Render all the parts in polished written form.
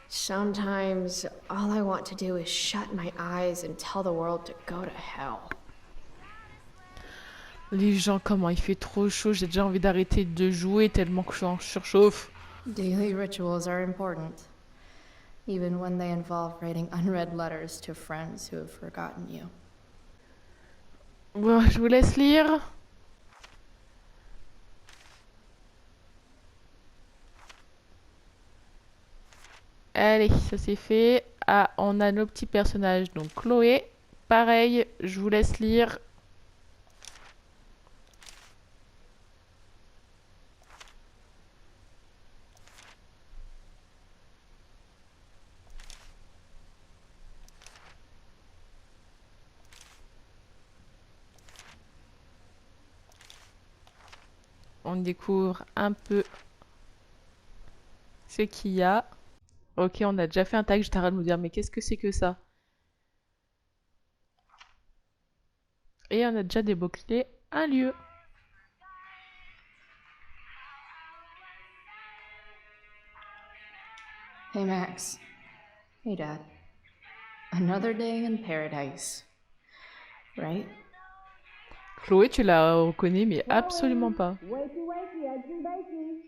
Sometimes all I want to do is shut my eyes and tell the world to go to hell. Les gens, comment il fait trop chaud, j'ai déjà envie d'arrêter de jouer tellement que je suis en surchauffe. Daily rituals are important, even when they involve writing unread letters to friends who have forgotten you. Bon, je vous laisse lire. Allez, ça c'est fait. Ah, on a nos petits personnages. Donc Chloé, pareil, je vous laisse lire. On découvre un peu ce qu'il y a. Ok, on a déjà fait un tag, j'étais en train de me dire, mais qu'est-ce que c'est que ça? Et on a déjà débloqué un lieu. Hey Max. Hey Dad. Another day in paradise. Right? Chloé, tu la reconnais, mais absolument pas. Wakey, wakey, eggs and bacon.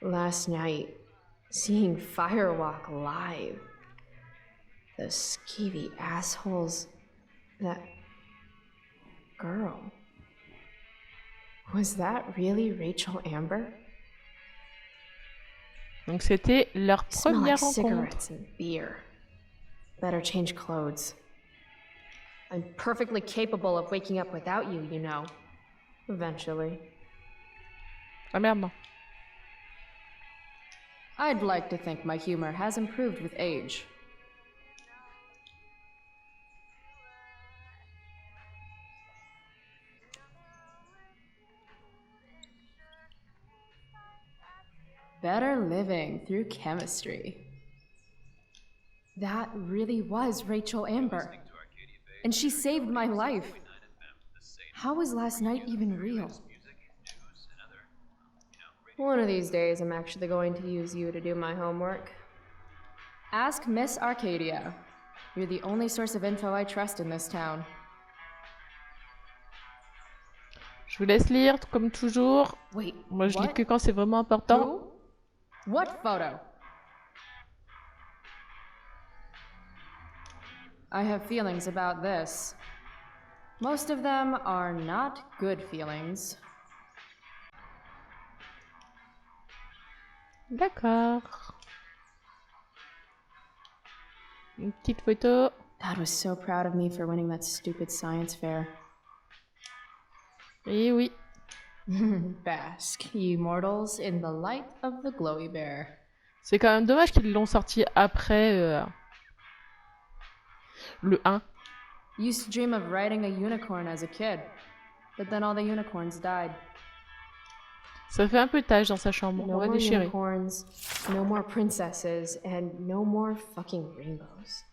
Last night, seeing Firewalk live. Those skeevy assholes. That girl. Was that really Rachel Amber? Donc c'était leur Smell première like rencontre. cigarettes and beer. Better change clothes. I'm perfectly capable of waking up without you, you know. Eventually. Ah merde, non. I'd like to think my humor has improved with age. Better living through chemistry. That really was Rachel Amber. And she saved my life. How was last night even real? One of these days, I'm actually going to use you to do my homework. Ask Miss Arcadia. You're the only source of info I trust in this town. Je vous laisse lire, comme toujours. Wait, Moi, je lis what? que quand c'est vraiment important. Who? What photo? I have feelings about this. Most of them are not good feelings. D'accord. Une petite photo. Dad was so proud of me for winning that stupid science fair. Et oui. Bask, ye mortals, in the light of the glowy bear. C'est quand même dommage qu'ils l'ont sorti après le 1. Used to dream of riding a unicorn as a kid, but then all the unicorns died. Ça fait un peu tâche dans sa chambre. No On va more déchirer. unicorns, no more princesses, and no more fucking rainbows.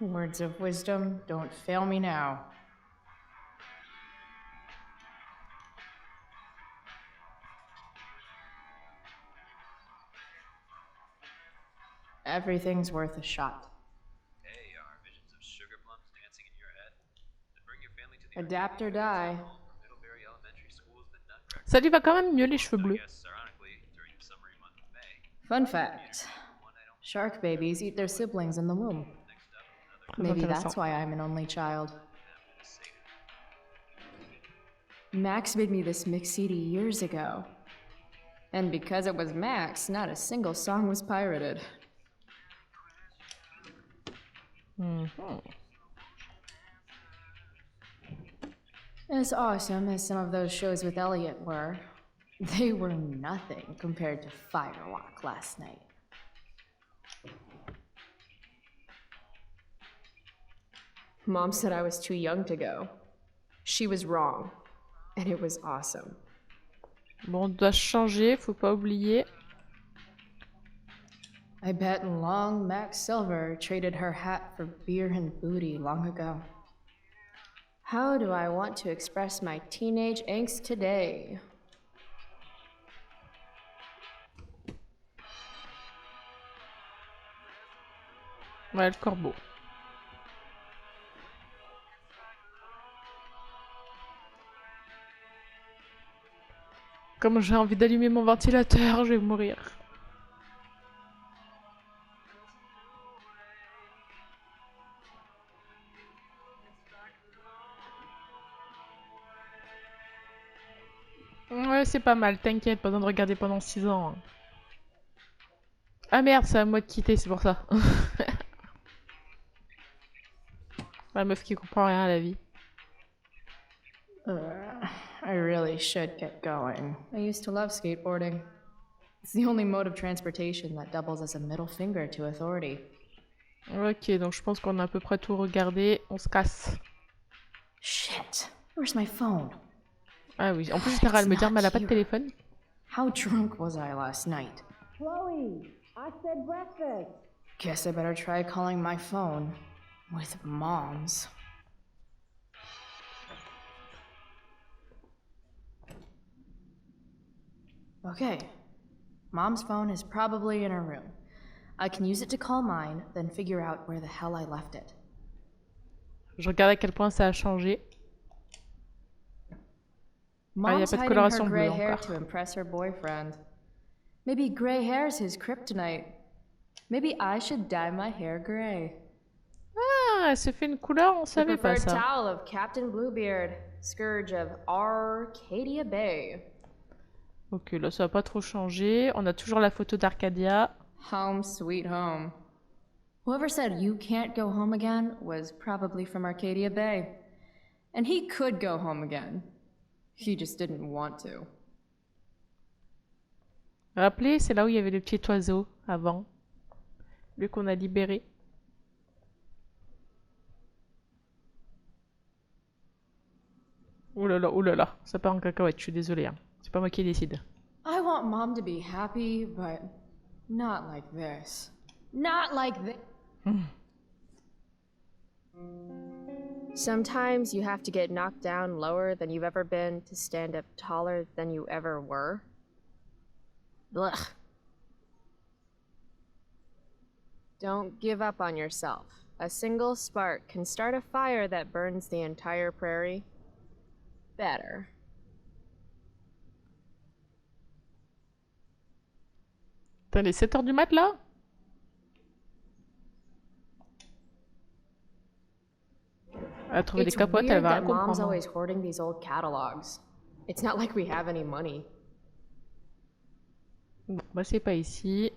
Words of wisdom, don't fail me now. Everything's worth a shot. Hey, are visions of sugar plums dancing in your head? To bring your family to the Adapt or die. Middlebury Elementary School's been nutcracker. Ça lui va quand même mieux les cheveux bleus. Yes, ironically, during the summery month of May. Fun fact. Shark babies eat their siblings in the womb. Très Maybe intéressant. that's why I'm an only child. Max made me this mix CD years ago. And because it was Max, not a single song was pirated. As awesome as some of those shows with Elliot were, they were nothing compared to Firewalk last night. Mom said I was too young to go. She was wrong. And it was awesome. Bon, on doit changer, faut pas oublier. I bet long Max Silver traded her hat for beer and booty long ago. How do I want to express my teenage angst today? Ouais, le corbeau. Comme j'ai envie d'allumer mon ventilateur, je vais mourir. Ouais, c'est pas mal, t'inquiète, pas besoin de regarder pendant 6 ans. Hein. Ah merde, c'est à moi de quitter, c'est pour ça. La meuf qui comprend rien à la vie. I really should get going. I used to love skateboarding. It's the only mode of transportation that doubles as a middle finger to authority. Ok, donc je pense qu'on a à peu près tout regardé. On se casse. Shit, where's my phone? Ah oui, en plus j'étais à me dire, mais elle a pas de téléphone. How drunk was I last night? Chloe, I said breakfast. Guess I better try calling my phone with Mom's. Okay, Mom's phone is probably in her room. I can use it to call mine, then figure out where the hell I left it. Je regarde à quel point ça a changé. Ah, il n'y a Mom's pas de hiding her coloration gray bleue hair encore. to impress her boyfriend. Maybe gray hair's his kryptonite. Maybe I should dye my hair gray. Ah, elle se fait une couleur, on The savait pas preferred ça. towel of Captain Bluebeard, scourge of Arcadia Bay. Ok, là ça va pas trop changer. On a toujours la photo d'Arcadia. Home sweet home. Whoever said you can't go home again was probably from Arcadia Bay. And he could go home again. He just didn't want to. Rappelez, c'est là où il y avait le petit oiseau avant. Lui qu'on a libéré. Ouh là là, ça part en cacahuète, je suis désolée. Hein. C'est pas moi qui décide. I want Mom to be happy, but not like this. Not like this. Sometimes you have to get knocked down lower than you've ever been to stand up taller than you ever were. Blech. Don't give up on yourself. A single spark can start a fire that burns the entire prairie. Better. Putain, les 7 heures du mat là? Elle a trouvé des It's capotes, elle weird va that rien Mom's comprendre. always hoarding these old catalogs. It's not like we have any money. Bon, bah c'est pas ici.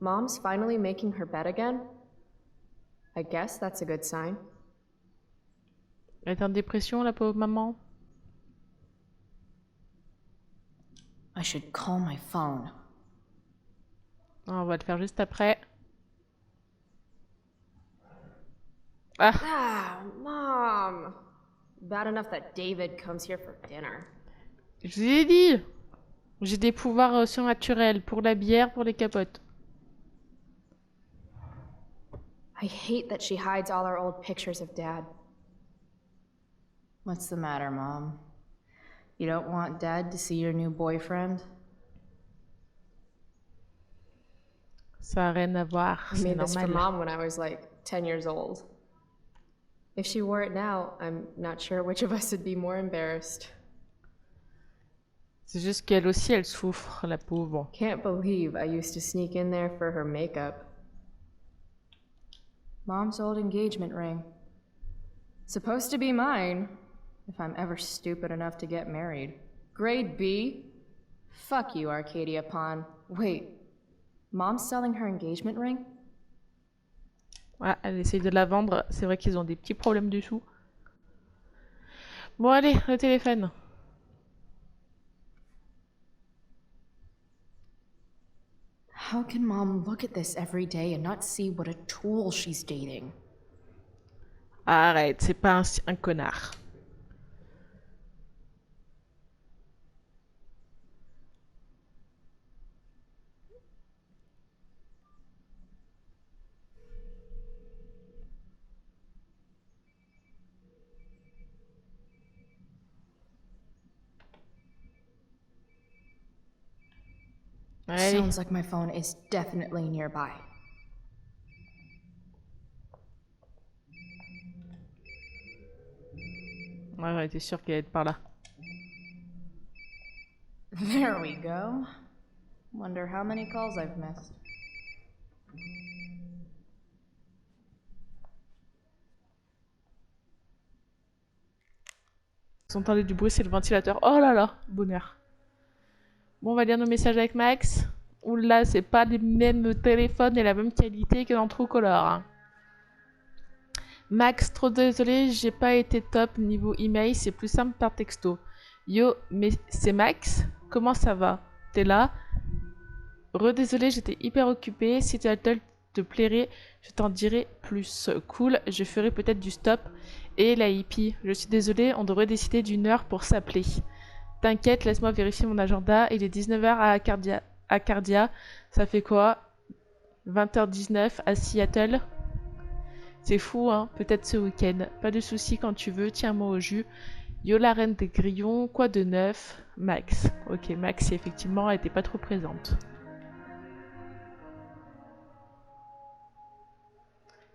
Mom's finally making her bed again? I guess that's a good sign. Elle est en dépression, la pauvre maman. I should call my phone. On va le faire juste après. Ah, Ah, Mom! Bad enough that David comes here for dinner. je vous ai dit. J'ai des pouvoirs surnaturels pour la bière, pour les capotes. I hate that she hides all our old pictures of Dad. What's the matter, Mom? You don't want Dad to see your new boyfriend? Ça a rien à voir, I c'est made this for normal. Mom when I was like 10 years old. If she wore it now, I'm not sure which of us would be more embarrassed. C'est juste qu'elle aussi, elle souffre, la pauvre. Can't believe I used to sneak in there for her makeup. Mom's old engagement ring. Supposed to be mine, if I'm ever stupid enough to get married. Grade B? Fuck you, Arcadia Pond. Wait, Mom's selling her engagement ring? Ouais, elle essaye de la vendre. C'est vrai qu'ils ont des petits problèmes du sous. Bon, allez, le téléphone. How can Mom look at this every day and not see what a tool she's dating? Arrête, c'est pas un connard. Allez. Sounds like my phone is definitely nearby. Ouais, ouais, t'es sûr qu'elle va être par là. There we go. Wonder how many calls I've missed. Vous entendez du bruit, c'est le ventilateur. Oh là là, bonheur. Bon, on va lire nos messages avec Max. Oula, c'est pas les mêmes téléphones et la même qualité que dans Truecaller. Hein. Max, trop désolé, j'ai pas été top niveau email, c'est plus simple par texto. Yo, mais c'est Max? Comment ça va? T'es là? Redésolé, j'étais hyper occupée. Si tu te plairait, je t'en dirai plus. Cool, je ferai peut-être du stop. Et la hippie, je suis désolée, on devrait décider d'une heure pour s'appeler. T'inquiète, laisse-moi vérifier mon agenda. Il est 19h à Cardia. Ça fait quoi? 20h19 à Seattle. C'est fou, hein? Peut-être ce week-end. Pas de soucis quand tu veux, tiens-moi au jus. Yo la reine des grillons, quoi de neuf? Max. Ok, Max, effectivement, elle était pas trop présente.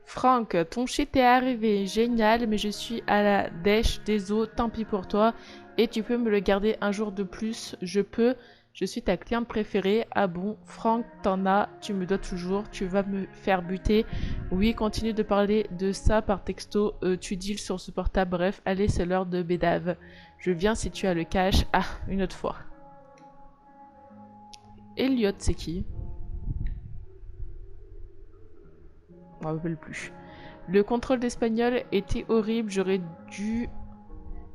Franck, ton shit est arrivé, génial, mais je suis à la dèche des eaux, tant pis pour toi. Et tu peux me le garder un jour de plus, je peux. Je suis ta cliente préférée. Ah bon, Franck, t'en as, tu me dois toujours, tu vas me faire buter. Oui, continue de parler de ça par texto, tu deals sur ce portable, bref, allez, c'est l'heure de bédave. Je viens si tu as le cash. Ah, une autre fois. Elliot, c'est qui? Je me rappelle plus. Le contrôle d'espagnol était horrible, j'aurais dû...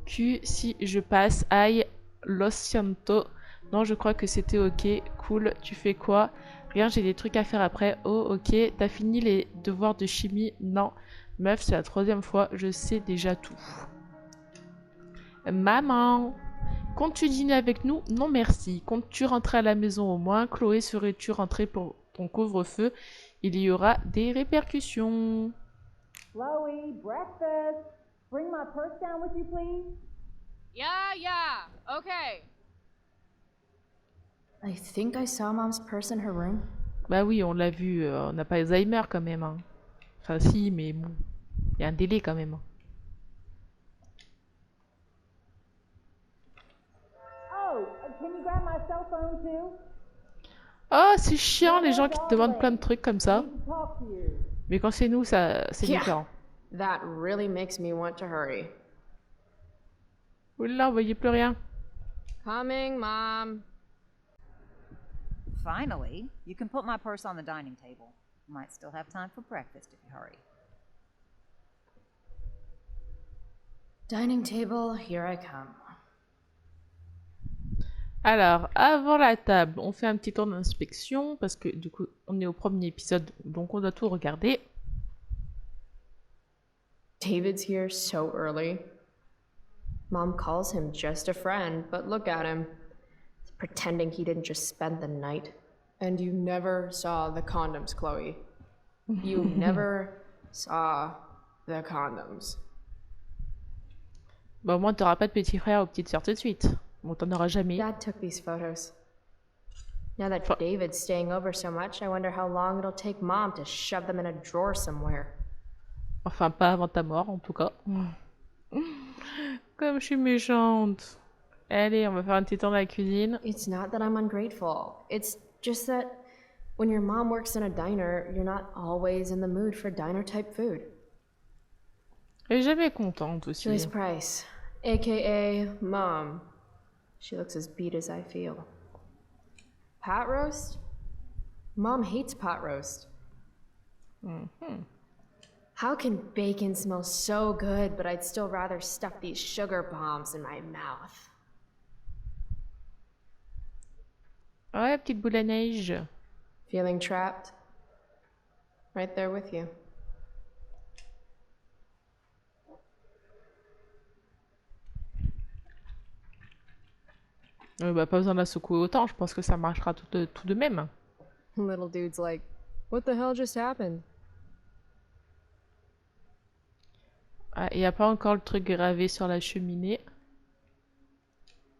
si je passe, aïe, lo siento. Non, je crois que c'était ok, cool, tu fais quoi? Rien, j'ai des trucs à faire après. Oh, ok, t'as fini les devoirs de chimie? Non. Meuf, c'est la 3e fois, je sais déjà tout. Maman, comptes-tu dîner avec nous? Non, merci. Comptes-tu rentrer à la maison au moins? Chloé, serais-tu rentrée pour ton couvre-feu? Il y aura des répercussions. Chloe, breakfast. Bring my purse down with you, please. Yeah, okay. I think I saw Mom's purse in her room. Bah oui, on l'a vu, on n'a pas Alzheimer quand même. Hein. Enfin si, mais bon, il y a un délai quand même. Oh, can you grab my cell phone too? Oh, c'est chiant les gens qui te demandent plein de trucs comme I ça. need to talk to you. Mais quand c'est nous, ça, c'est Yeah. différent. That really makes me want to hurry. Oula, vous voyez plus rien. Coming, Mom. Finally, you can put my purse on the dining table. Might still have time for breakfast if you hurry. Dining table, here I come. Alors, avant la table, on fait un petit tour d'inspection parce que du coup, on est au premier épisode, donc on doit tout regarder. David's here so early. Mom calls him just a friend, but look at him. He's pretending he didn't just spend the night. And you never saw the condoms, Chloe. You never saw the condoms. Bah au moins, t'auras pas de petit frère ou petite sœur tout de suite. Bon, t'en auras jamais. Dad took these photos. Now that Fu- David's staying over so much, I wonder how long it'll take Mom to shove them in a drawer somewhere. Enfin, pas avant ta mort, en tout cas. Comme je suis méchante. Allez, on va faire un petit tour dans la cuisine. It's not that I'm ungrateful. It's just that when your mom works in a diner, you're not always in the mood for diner-type food. Elle est jamais contente aussi. Joyce Price, aka Mom. She looks as beat as I feel. Pot roast? Mom hates pot roast. How can bacon smell so good, but I'd still rather stuff these sugar bombs in my mouth? Ouais, petite boule à neige. Feeling trapped? Right there with you. Bah, pas besoin de la secouer autant, je pense que ça marchera tout de même. Little dude's like, what the hell just happened? Ah, il n'y a pas encore le truc gravé sur la cheminée.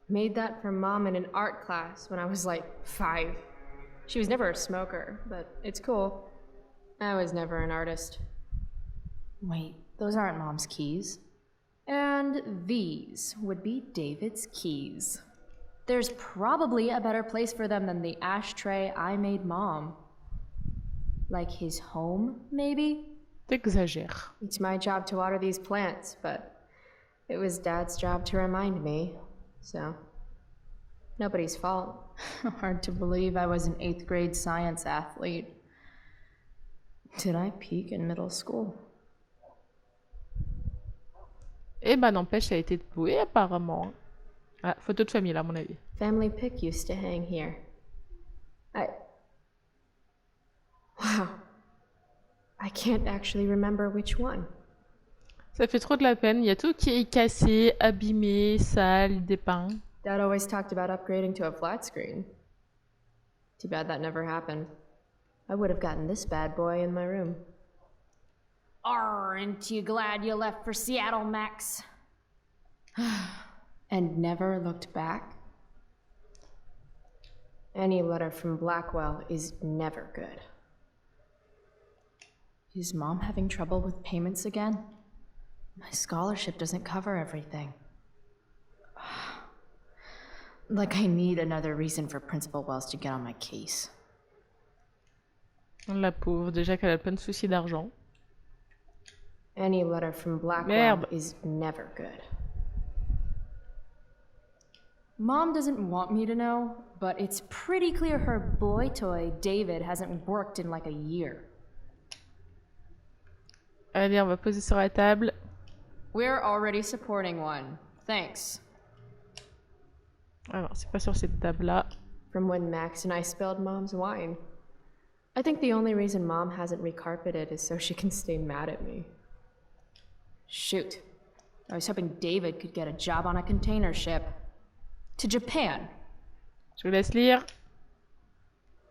Made that for Mom in an art class when I was like 5. She was never a smoker, but it's cool. I was never an artist. Wait, those aren't Mom's keys. And these would be David's keys. There's probably a better place for them than the ashtray I made Mom. Like his home, maybe? T'exagères. It's my job to water these plants, but it was Dad's job to remind me, so nobody's fault. Hard to believe I was an 8th grade science athlete. Did I peak in middle school? Eh ben n'empêche, elle a été douée apparemment. Ah, photo de famille là, à mon avis. Family pic used to hang here. Wow. I can't actually remember which one. Ça fait trop de la peine. Il y a tout qui est cassé, abîmé, sale, dépeint. Dad always talked about upgrading to a flat screen. Too bad that never happened. I would have gotten this bad boy in my room. Aren't you glad you left for Seattle, Max? And never looked back? Any letter from Blackwell is never good. Is Mom having trouble with payments again? My scholarship doesn't cover everything. Like I need another reason for Principal Wells to get on my case. La pauvre, déjà qu'elle a plein de soucis d'argent. Any letter from Blackwell is never good. Mom doesn't want me to know, but it's pretty clear her boy toy, David, hasn't worked in like a year. Allez, on va poser sur la table. We're already supporting one. Thanks. Alors, c'est pas sur cette table-là. From when Max and I spilled Mom's wine. I think the only reason Mom hasn't recarpeted is so she can stay mad at me. Shoot. I was hoping David could get a job on a container ship. To Japan. Je vous laisse lire.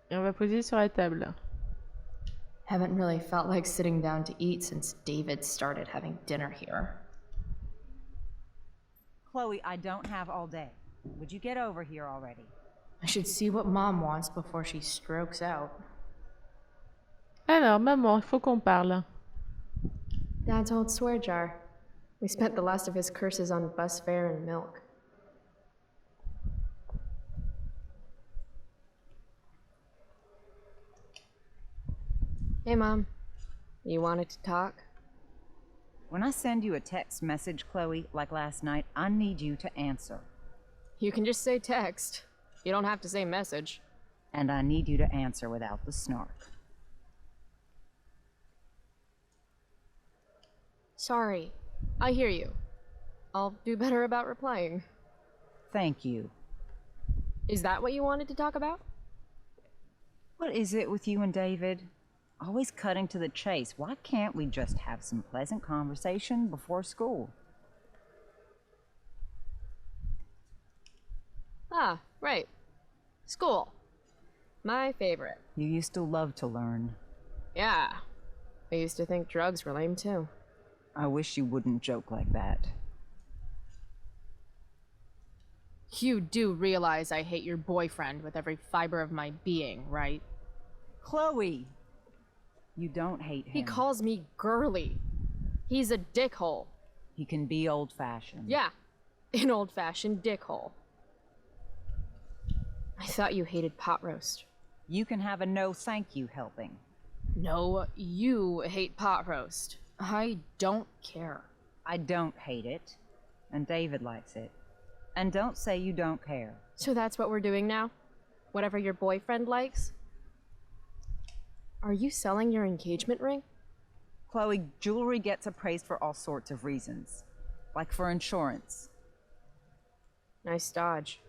Et on va poser sur la table. Haven't really felt like sitting down to eat since David started having dinner here. Chloe, I don't have all day. Would you get over here already? I should see what Mom wants before she strokes out. Alors, maman, il faut qu'on parle. Dad's old swear jar. We spent the last of his curses on bus fare and milk. Hey, Mom. You wanted to talk? When I send you a text message, Chloe, like last night, I need you to answer. You can just say text. You don't have to say message. And I need you to answer without the snark. Sorry. I hear you. I'll do better about replying. Thank you. Is that what you wanted to talk about? What is it with you and David? Always cutting to the chase. Why can't we just have some pleasant conversation before school? Ah, right. School. My favorite. You used to love to learn. Yeah. I used to think drugs were lame too. I wish you wouldn't joke like that. You do realize I hate your boyfriend with every fiber of my being, right? Chloe! You don't hate him. He calls me girly. He's a dickhole. He can be old-fashioned. Yeah, an old-fashioned dickhole. I thought you hated pot roast. You can have a no thank you helping. No, you hate pot roast. I don't care. I don't hate it. And David likes it. And don't say you don't care. So that's what we're doing now? Whatever your boyfriend likes? Are you selling your engagement ring? Chloe, jewelry gets appraised for all sorts of reasons. Like for insurance. Nice dodge.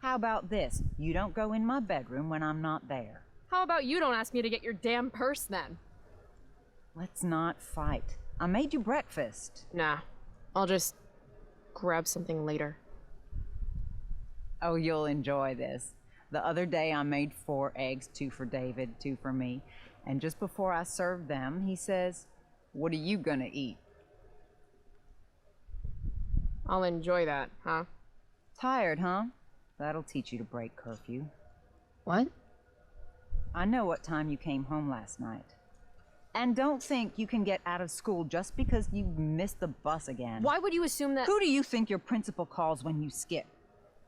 How about this? You don't go in my bedroom when I'm not there. How about you don't ask me to get your damn purse then? Let's not fight. I made you breakfast. Nah, I'll just grab something later. Oh, you'll enjoy this. The other day I made 4 eggs, 2 for David, 2 for me. And just before I served them, he says, "What are you gonna eat?" I'll enjoy that, huh? Tired, huh? That'll teach you to break curfew. What? I know what time you came home last night. And don't think you can get out of school just because you missed the bus again. Why would you assume that? Who do you think your principal calls when you skip?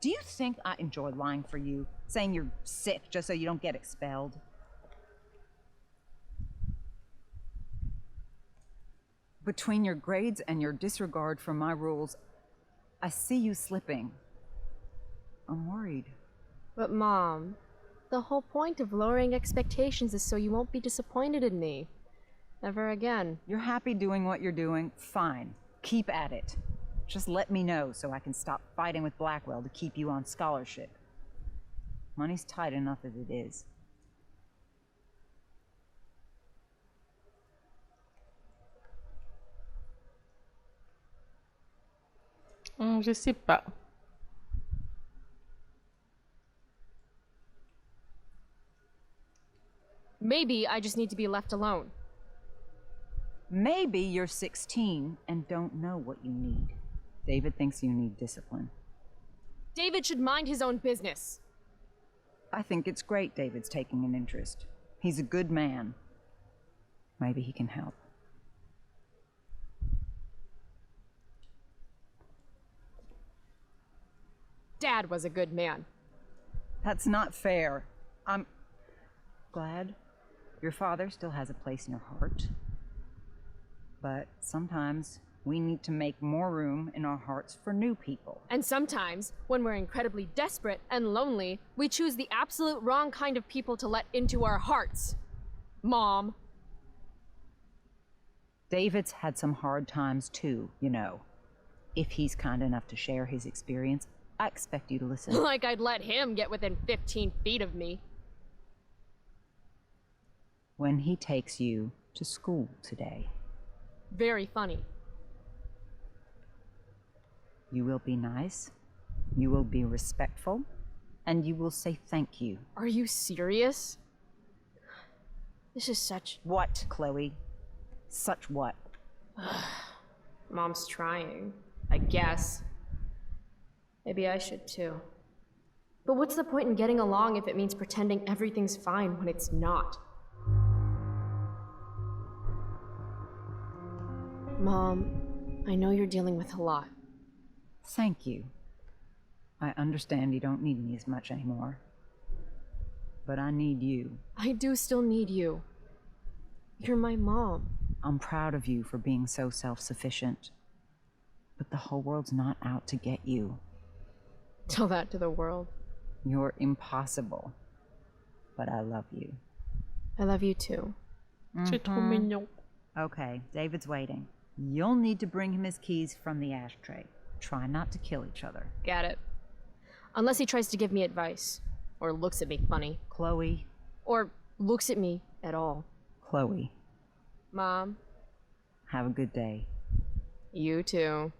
Do you think I enjoy lying for you, saying you're sick just so you don't get expelled? Between your grades and your disregard for my rules, I see you slipping. I'm worried. But Mom, the whole point of lowering expectations is so you won't be disappointed in me. Ever again. You're happy doing what you're doing? Fine. Keep at it. Just let me know so I can stop fighting with Blackwell to keep you on scholarship. Money's tight enough as it is. Je sais pas. Maybe I just need to be left alone. Maybe you're 16 and don't know what you need. David thinks you need discipline. David should mind his own business. I think it's great David's taking an interest. He's a good man. Maybe he can help. Dad was a good man. That's not fair. I'm glad your father still has a place in your heart. But sometimes we need to make more room in our hearts for new people. And sometimes, when we're incredibly desperate and lonely, we choose the absolute wrong kind of people to let into our hearts. Mom. David's had some hard times too, you know. If he's kind enough to share his experience, I expect you to listen. Like I'd let him get within 15 feet of me. When he takes you to school today, Very funny. you will be nice, you will be respectful, and you will say thank you. Are you serious? This is such... What, Chloe? Such what? Mom's trying. I guess. Maybe I should too. But what's the point in getting along if it means pretending everything's fine when it's not? Mom, I know you're dealing with a lot. Thank you. I understand you don't need me as much anymore. But I need you. I do still need you. You're my mom. I'm proud of you for being so self-sufficient. But the whole world's not out to get you. Tell that to the world. You're impossible. But I love you. I love you too. C'est trop mignon. Okay, David's waiting. You'll need to bring him his keys from the ashtray. Try not to kill each other. Got it. Unless he tries to give me advice. Or looks at me funny. Chloe. Or looks at me at all. Chloe. Mom, Have a good day. you too.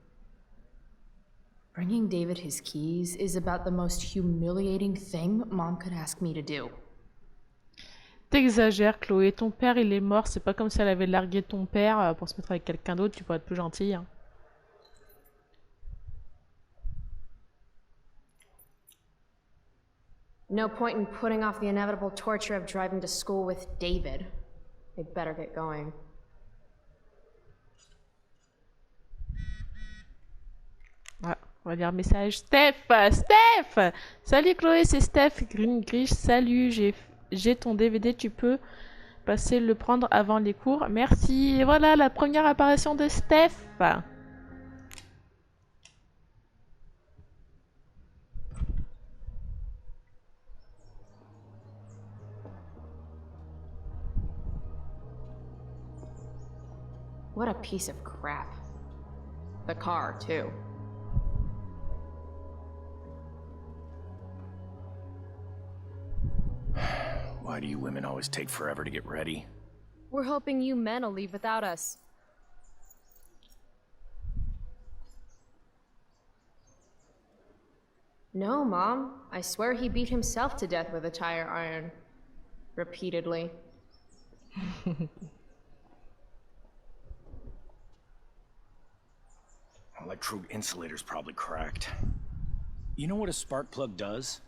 Bringing David his keys is about the most humiliating thing Mom could ask me to do. T'exagères, Chloé. Ton père, il est mort. C'est pas comme si elle avait largué ton père pour se mettre avec quelqu'un d'autre. Tu pourrais être plus gentille. Hein. No point in putting off the inevitable torture of driving to school with David. I better get going. Ah, on va lire message. Steph! Salut Chloé, c'est Steph. Green Grish, salut. J'ai ton DVD, tu peux passer le prendre avant les cours. Merci. Et voilà la première apparition de Steph. What a piece of crap. The car, too. Why do you women always take forever to get ready? We're hoping you men will leave without us. No, Mom. I swear he beat himself to death with a tire iron. Repeatedly. Electrode insulator's probably cracked. You know what a spark plug does?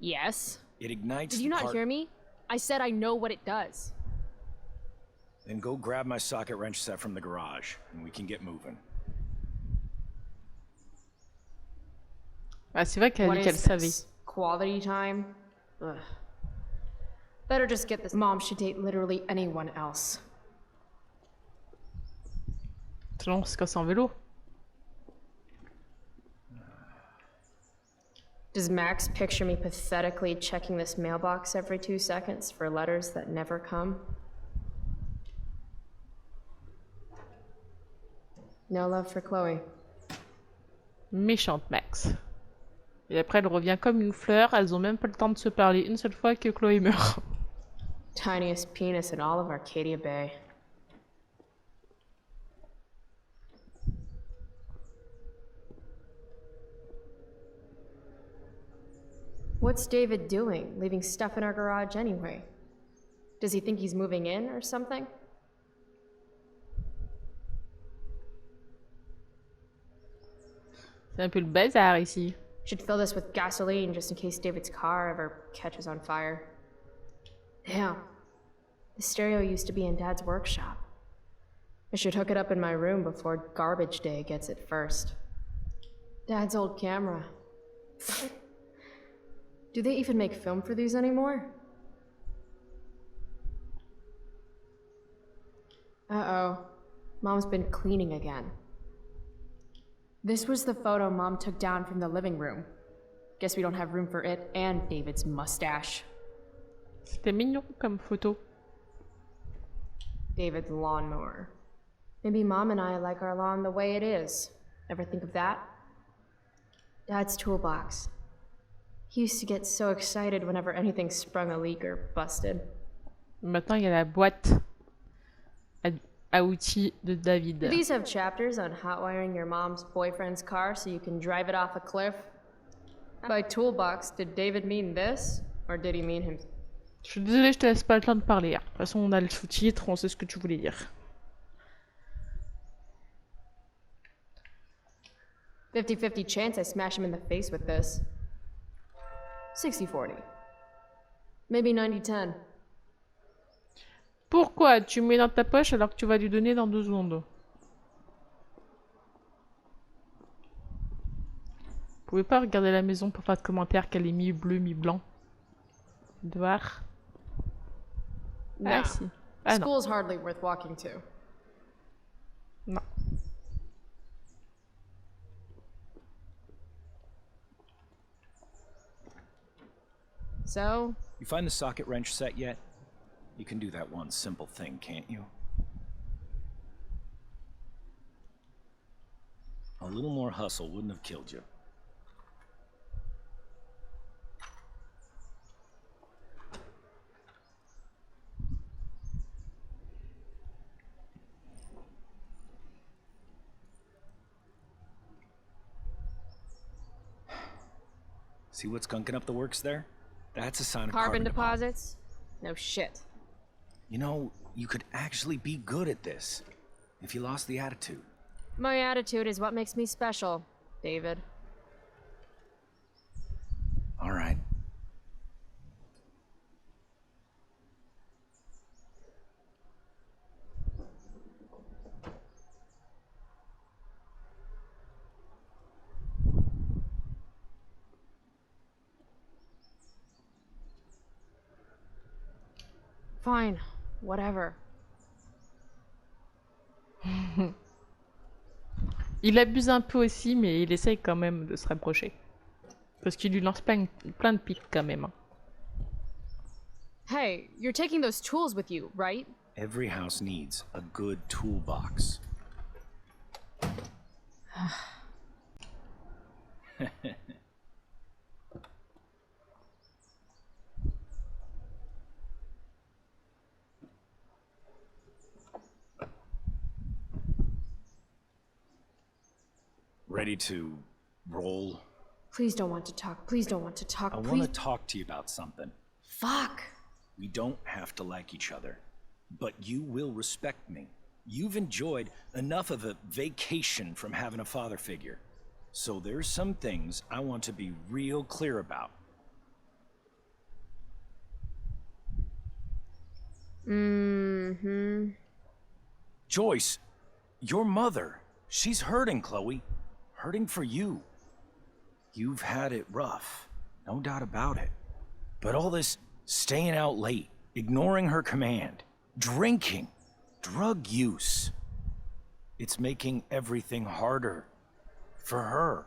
Yes. It ignites Did you not hear me? I said I know what it does. Then go grab my socket wrench set from the garage, and we can get moving. Ah, c'est vrai qu'elle a What dit qu'elle is savait. this? Quality time? Ugh. Better just get this. Mom should date literally anyone else. Sinon, on se casse en vélo. Does Max picture me pathetically checking this mailbox every 2 seconds for letters that never come? No love for Chloe. Méchante Max. Et après, elle revient comme une fleur. Elles ont même pas le temps de se parler une seule fois que Chloé meurt. Tiniest penis in all of Arcadia Bay. What's David doing, leaving stuff in our garage anyway? Does he think he's moving in or something? C'est un peu le bazar ici. Should fill this with gasoline just in case David's car ever catches on fire. Damn. The stereo used to be in Dad's workshop. I should hook it up in my room before garbage day gets it first. Dad's old camera. Do they even make film for these anymore? Uh-oh. Mom's been cleaning again. This was the photo Mom took down from the living room. Guess we don't have room for it and David's mustache. C'était mignon comme photo. David's lawnmower. Maybe Mom and I like our lawn the way it is. Ever think of that? Dad's toolbox. He used to get so excited whenever anything sprung a leak or busted. Maintenant, il y a la boîte à outils de David. Do these have chapters on hotwiring your mom's boyfriend's car so you can drive it off a cliff? By toolbox, did David mean this? Or did he mean him? Je suis désolée, je te laisse pas le temps de parler. De toute façon, on a le sous-titre, on sait ce que tu voulais dire. 50-50 chance I smash him in the face with this. 60-40. Maybe 90-10. Pourquoi tu mets dans ta poche alors que tu vas lui donner dans 2 secondes? Vous pouvez pas regarder la maison pour faire de commentaires qu'elle est mi-bleu, mi-blanc. Devoir. Nah. Ah si. Ah non. School's hardly worth walking to. Non. So, You find the socket wrench set yet? You can do that one simple thing, can't you? A little more hustle wouldn't have killed you. See what's gunking up the works there? That's a sign of carbon deposit. deposits? No shit. You know, you could actually be good at this if you lost the attitude. My attitude is what makes me special, David. All right. Fine, whatever. Il abuse un peu aussi, mais il essaye quand même de se rapprocher. Parce qu'il lui lance plein de pics quand même. Hey, you're taking those tools with you, right? Every house needs a good toolbox. Ready to roll? Please don't want to talk. Please don't want to talk. I Please. want to talk to you about something. Fuck. We don't have to like each other, but you will respect me. You've enjoyed enough of a vacation from having a father figure. So there's some things I want to be real clear about. Mm-hmm. Joyce, your mother, she's hurting, Chloe. Hurting for you. You've had it rough, no doubt about it. But all this staying out late, ignoring her command, drinking, drug use, it's making everything harder for her.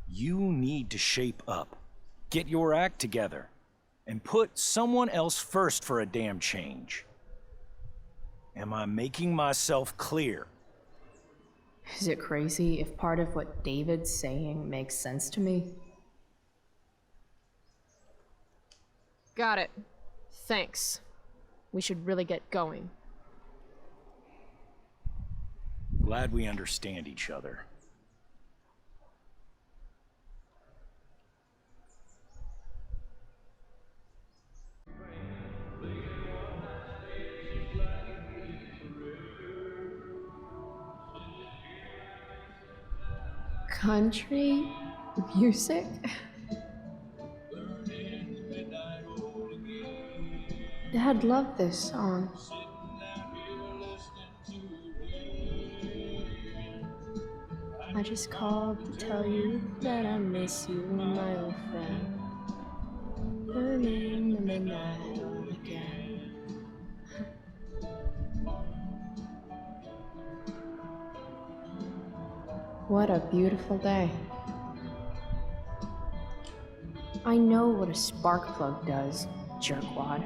You need to shape up, get your act together, and put someone else first for a damn change. Am I making myself clear? Is it crazy if part of what David's saying makes sense to me? Got it. Thanks. We should really get going. Glad we understand each other. Country music? Dad loved this song. I just called to tell you that I miss you, my old friend. Burning in the midnight oil again. What a beautiful day. I know what a spark plug does, jerkwad.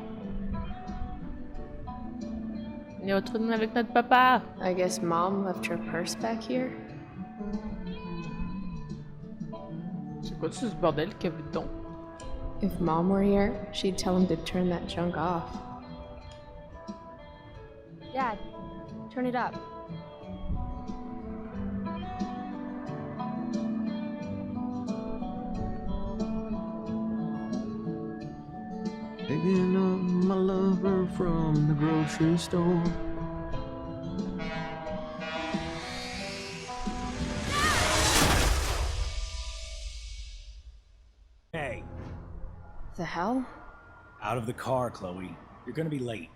On est retourné avec notre papa. I guess Mom left her purse back here? C'est quoi tout ce bordel qu'il y a dedans? If Mom were here, she'd tell him to turn that junk off. Dad, turn it up. Picking up my lover from the grocery store. Hey, The hell? out of the car, Chloe. You're gonna be late.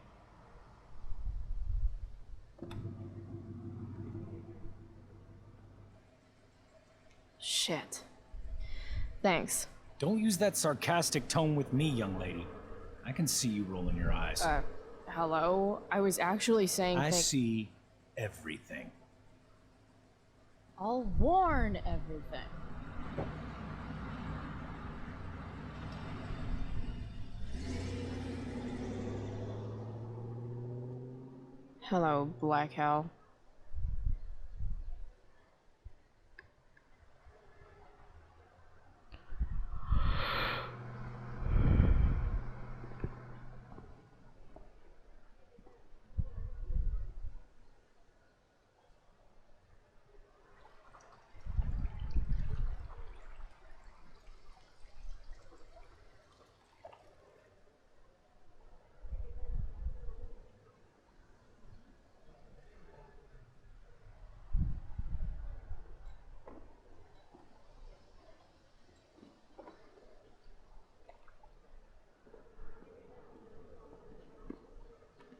Shit. Thanks. Don't use that sarcastic tone with me, young lady. I can see you rolling your eyes. Hello? I was actually saying I see everything. I'll warn everything. Hello, Black Hell.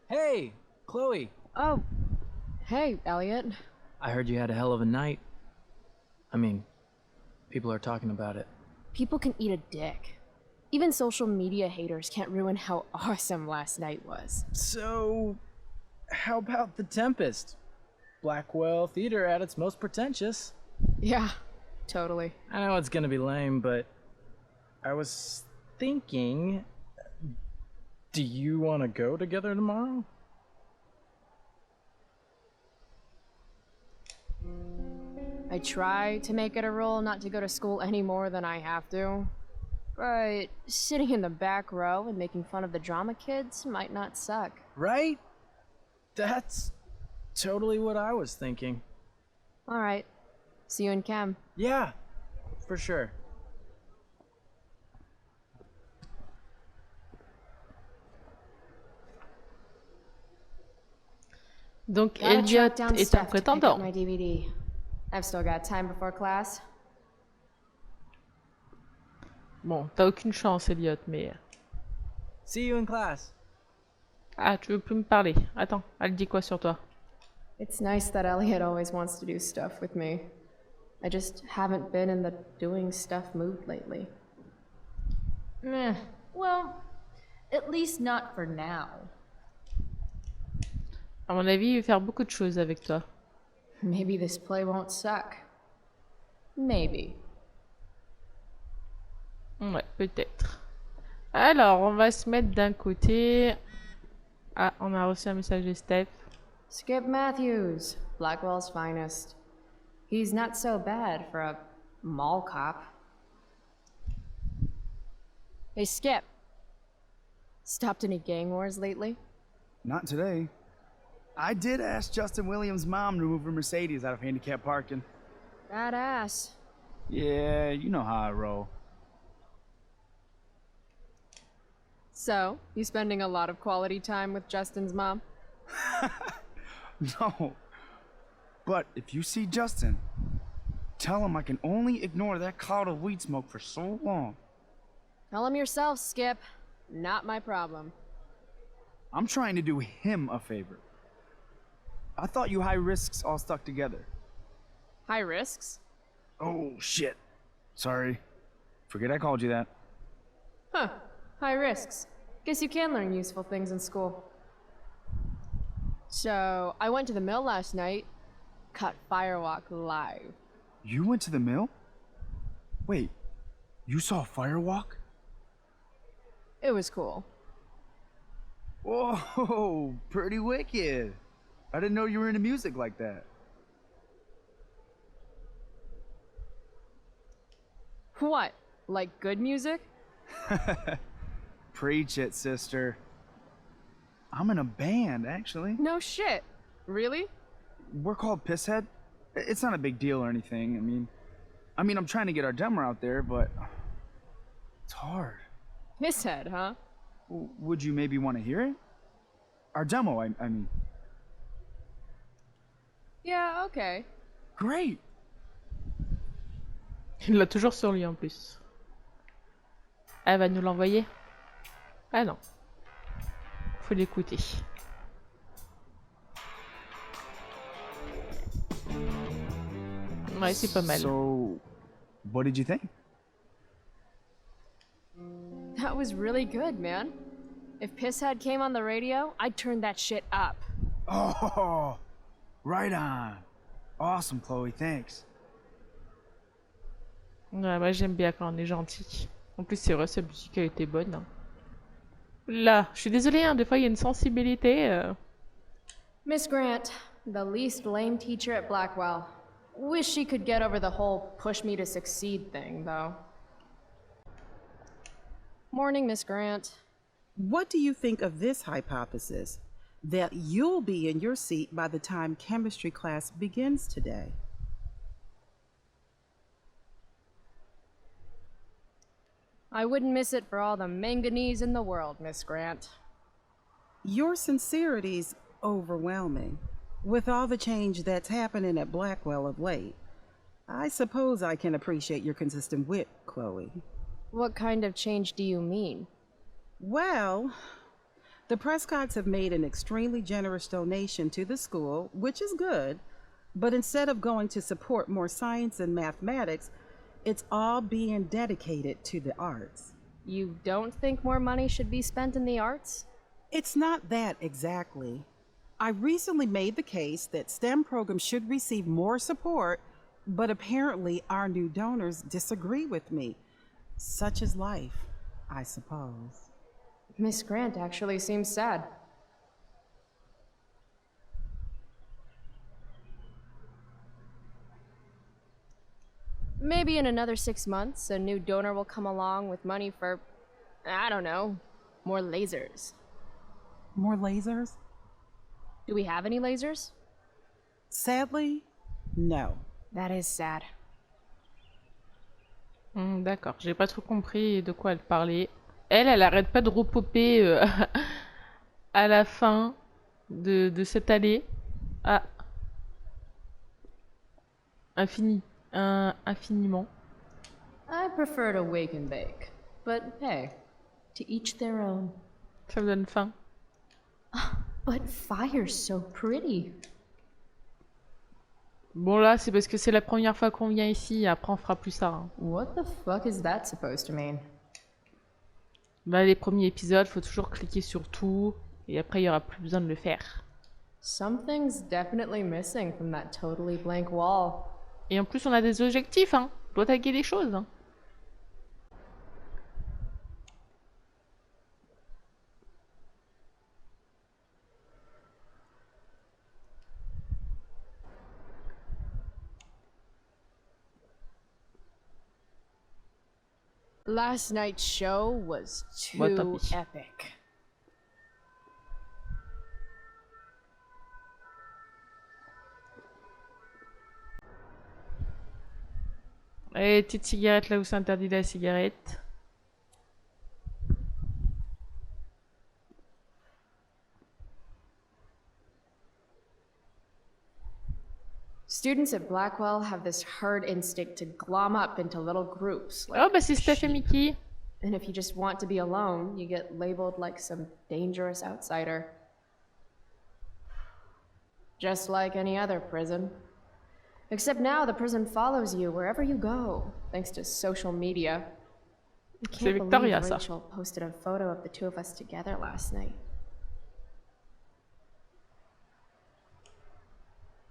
Hey, Chloe. Oh, hey, Elliot. I heard you had a hell of a night. I mean, people are talking about it. People can eat a dick. Even social media haters can't ruin how awesome last night was. So, how about The Tempest? Blackwell Theater at its most pretentious. Yeah, totally. I know it's gonna be lame, but I was thinking, do you want to go together tomorrow? I try to make it a rule not to go to school any more than I have to. But sitting in the back row and making fun of the drama kids might not suck. Right? That's totally what I was thinking. Alright. See you in chem. Yeah, for sure. Donc Gotta track Elliot down est un Steph to pick up prétendant. my DVD. I've still got time before class. Bon, t'as aucune chance, Elliot, mais... See you in class. Ah, tu veux plus me parler. Attends, elle dit quoi sur toi? It's nice that Elliot always wants to do stuff with me. I just haven't been in the doing stuff mood lately. Meh. Well, at least not for now. À mon avis, il veut faire beaucoup de choses avec toi. Maybe this play won't suck. Maybe. Ouais, peut-être. Alors, on va se mettre d'un côté. Ah, on a reçu un message de Steph. Skip Matthews, Blackwell's finest. He's not so bad for a mall cop. Hey, Skip. Stopped any gang wars lately? Not today. I did ask Justin Williams' mom to move her Mercedes out of handicap parking. Badass. Yeah, you know how I roll. So, you spending a lot of quality time with Justin's mom? No. But if you see Justin, tell him I can only ignore that cloud of weed smoke for so long. Tell him yourself, Skip. Not my problem. I'm trying to do him a favor. I thought you high risks all stuck together. High risks? Oh, shit. Sorry. Forget I called you that. Huh. High risks. Guess you can learn useful things in school. So, I went to the mill last night. Caught Firewalk live. You went to the mill? Wait, you saw Firewalk? It was cool. Whoa, pretty wicked. I didn't know you were into music like that. What? Like good music? Preach it, sister. I'm in a band, actually. No shit. Really? We're called Pisshead. It's not a big deal or anything. I mean, I'm trying to get our demo out there, but it's hard. Pisshead, huh? Would you maybe want to hear it? Our demo, I mean. Yeah, okay. Great. Il l'a toujours sur lui en plus. Elle va nous l'envoyer? Ah non. Faut l'écouter. Ouais, c'est pas mal. So, what did you think? That was really good, man. If Pisshead came on the radio, I'd turn that shit up. Oh, right on. Awesome, Chloe, thanks. Ouais, moi j'aime bien quand on est gentil. En plus, c'est vrai, sa musique elle était bonne. Hein. Là, je suis désolée, hein, des fois il y a une sensibilité. Miss Grant, the least lame teacher at Blackwell. Wish she could get over the whole push me to succeed thing, though. Morning, Miss Grant. What do you think of this hypothesis? That you'll be in your seat by the time chemistry class begins today. I wouldn't miss it for all the manganese in the world, Miss Grant. Your sincerity's overwhelming. With all the change that's happening at Blackwell of late, I suppose I can appreciate your consistent wit, Chloe. What kind of change do you mean? Well, the Prescotts have made an extremely generous donation to the school, which is good, but instead of going to support more science and mathematics, it's all being dedicated to the arts. You don't think more money should be spent in the arts? It's not that exactly. I recently made the case that STEM programs should receive more support, but apparently our new donors disagree with me. Such is life, I suppose. Miss Grant actually seems sad. Maybe in another 6 months, a new donor will come along with money for, I don't know, more lasers. More lasers? Do we have any lasers? Sadly, no. That is sad. D'accord, j'ai pas trop compris de quoi elle parlait. Elle arrête pas de repoper à la fin de cette allée. Ah. Infiniment. I prefer to wake and bake, but hey, to each their own. Ça me donne faim. But fire's so pretty. Bon là, c'est parce que c'est la première fois qu'on vient ici, après on fera plus ça. Hein. What the fuck is that supposed to mean? Bah les premiers épisodes, faut toujours cliquer sur tout, et après il y aura plus besoin de le faire. Something's definitely missing from that totally blank wall. Et en plus on a des objectifs, hein. On doit taguer les choses. Hein. Last night's show was What too a- epic. Et petite cigarette là où c'est interdit la cigarette. Students at Blackwell have this herd instinct to glom up into little groups. Like Oh bah c'est Steph et sheep. Mickey. And if you just want to be alone, you get labeled like some dangerous outsider. Just like any other prison. Except now the prison follows you wherever you go, thanks to social media. I C'est can't Victoria, believe ça. Rachel posted a photo of the two of us together last night.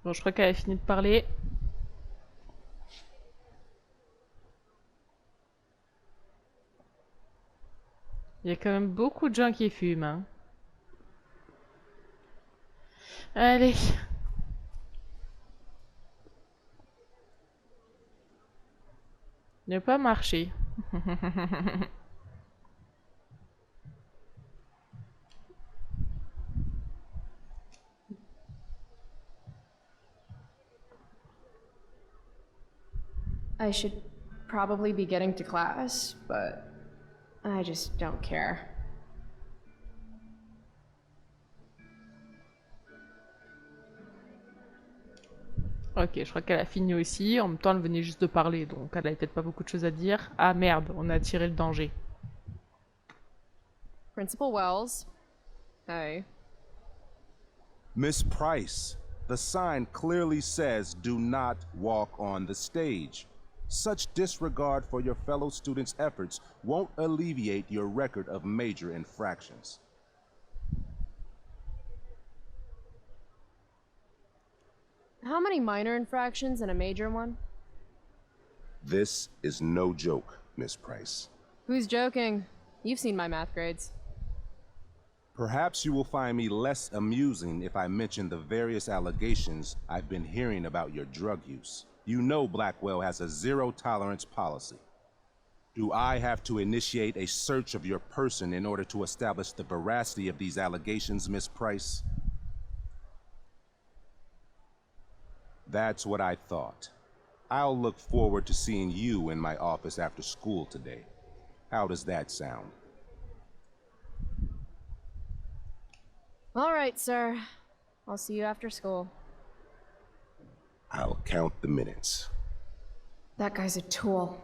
Bon, je crois qu'elle a fini de parler. Il y a quand même beaucoup de gens qui fument. Hein. Allez. Ne pas marcher. I should probably be getting to class, but I just don't care. Ok, je crois qu'elle a fini aussi. En même temps, elle venait juste de parler, donc elle avait peut-être pas beaucoup de choses à dire. Ah merde, on a tiré le danger. Principal Wells. Hey. Miss Price, the sign clearly says do not walk on the stage. Such disregard for your fellow students' efforts won't alleviate your record of major infractions. How many minor infractions and a major one? This is no joke, Miss Price. Who's joking? You've seen my math grades. Perhaps you will find me less amusing if I mention the various allegations I've been hearing about your drug use. You know Blackwell has a zero-tolerance policy. Do I have to initiate a search of your person in order to establish the veracity of these allegations, Miss Price? That's what I thought. I'll look forward to seeing you in my office after school today. How does that sound? All right, sir. I'll see you after school. I'll count the minutes. That guy's a tool.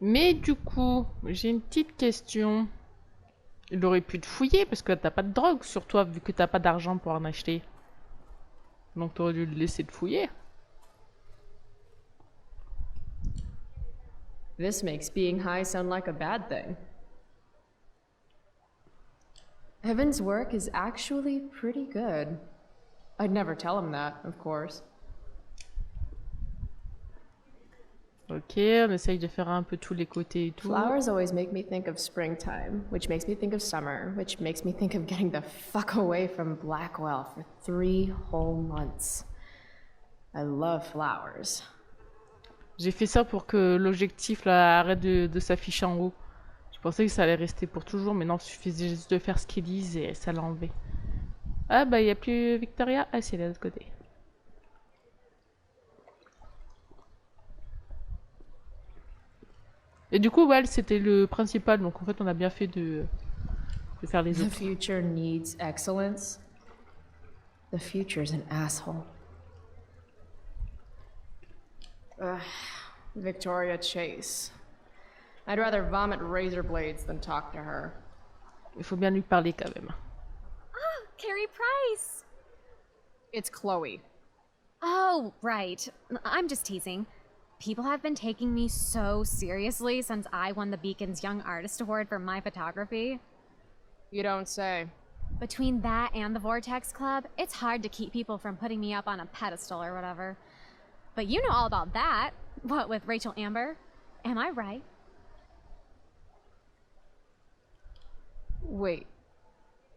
Mais du coup, j'ai une petite question. Il aurait pu te fouiller parce que t'as pas de drogue sur toi vu que t'as pas d'argent pour en acheter. Donc t'aurais dû le laisser te fouiller. This makes being high sound like a bad thing. Evan's work is actually pretty good. I'd never tell him that, of course. Ok, on essaye de faire un peu tous les côtés et tout. Flowers always make me think of springtime, which makes me think of summer, which makes me think of getting the fuck away from Blackwell for 3 whole months. I love flowers. J'ai fait ça pour que l'objectif là arrête de s'afficher en haut. Je pensais que ça allait rester pour toujours, mais non, il suffisait juste de faire ce qu'ils disent et ça l'a enlevé. Ah bah il n'y a plus Victoria. Ah c'est de l'autre côté. Et du coup, ouais, c'était le principal, donc en fait on a bien fait de faire les The autres. future needs excellence. The future's an asshole. Ugh, Victoria Chase. I'd rather vomit razor blades than talk to her. Il faut bien lui parler quand même. Ah, Carrie Price! It's Chloe. Oh, right. I'm just teasing. People have been taking me so seriously since I won the Beacon's Young Artist Award for my photography. You don't say. Between that and the Vortex Club, it's hard to keep people from putting me up on a pedestal or whatever. But you know all about that. What with Rachel Amber? Am I right? Wait.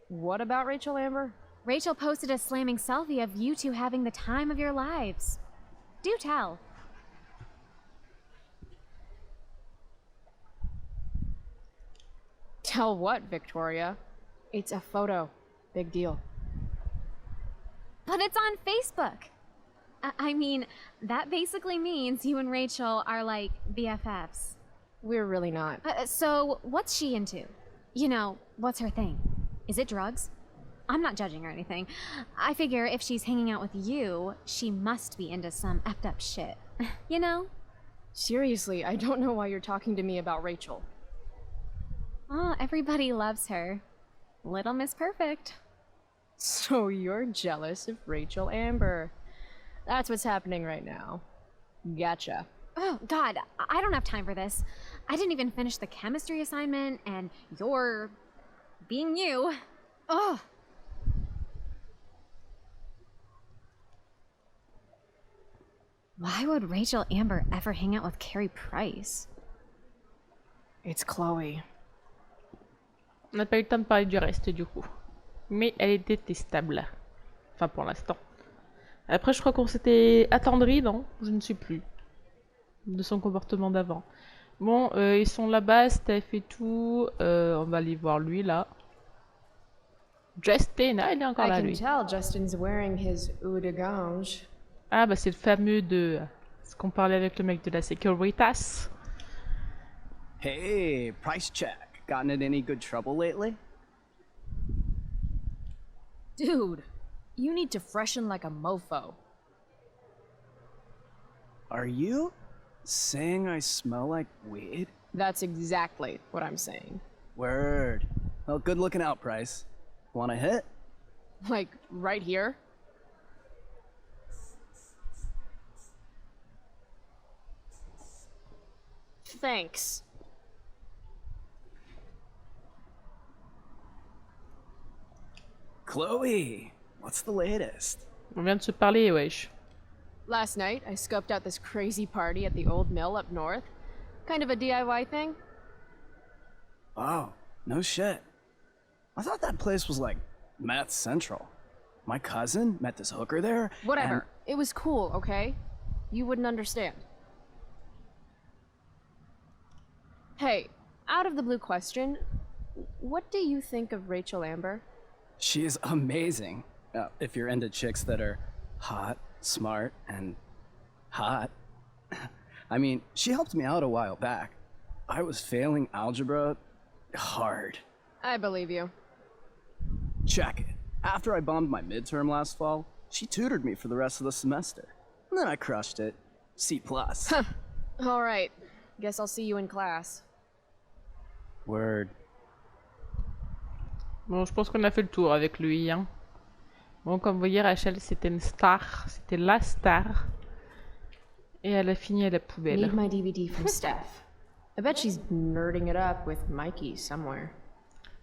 What about Rachel Amber? Rachel posted a slamming selfie of you two having the time of your lives. Do tell. Tell what, Victoria? It's a photo. Big deal. But it's on Facebook. I mean, that basically means you and Rachel are like BFFs. We're really not. So, what's she into? You know, what's her thing? Is it drugs? I'm not judging or anything. I figure if she's hanging out with you, she must be into some effed up shit. You know? Seriously, I don't know why you're talking to me about Rachel. Oh, everybody loves her. Little Miss Perfect. So you're jealous of Rachel Amber. That's what's happening right now. Gotcha. Oh, God, I don't have time for this. I didn't even finish the chemistry assignment, and you're being you. Ugh. Why would Rachel Amber ever hang out with Carrie Price? It's Chloe. On n'a pas eu le temps de parler du reste du coup. Mais elle est détestable. Enfin pour l'instant. Après je crois qu'on s'était attendri, non? Je ne sais plus. De son comportement d'avant. Bon, ils sont là-bas, Steph et tout. On va aller voir lui là. Justin, ah il est encore là lui. I can tell Justin's wearing his eau de gange. Ah bah c'est le fameux de... ce qu'on parlait avec le mec de la Securitas. Hey, price check. Gotten in any good trouble lately? Dude, you need to freshen like a mofo. Are you saying I smell like weed? That's exactly what I'm saying. Word. Well, good looking out, Price. Wanna hit? Like, right here? Thanks. Chloe, what's the latest? On vient de se parler, wesh. Last night, I scoped out this crazy party at the old mill up north. Kind of a DIY thing. Oh, no shit. I thought that place was like meth central. My cousin met this hooker there. Whatever. And... It was cool, okay? You wouldn't understand. Hey, out of the blue question, what do you think of Rachel Amber? She's amazing. If you're into chicks that are hot, smart, and hot. I mean, she helped me out a while back. I was failing algebra hard. I believe you. Check it. After I bombed my midterm last fall, she tutored me for the rest of the semester. And then I crushed it. C+. All right. Guess I'll see you in class. Word. Bon, je pense qu'on a fait le tour avec lui, hein. Bon, comme vous voyez, Rachel, c'était une star. C'était la star. Et elle a fini à la poubelle. Need my DVD from Steph. I bet she's nerding it up with Mikey somewhere.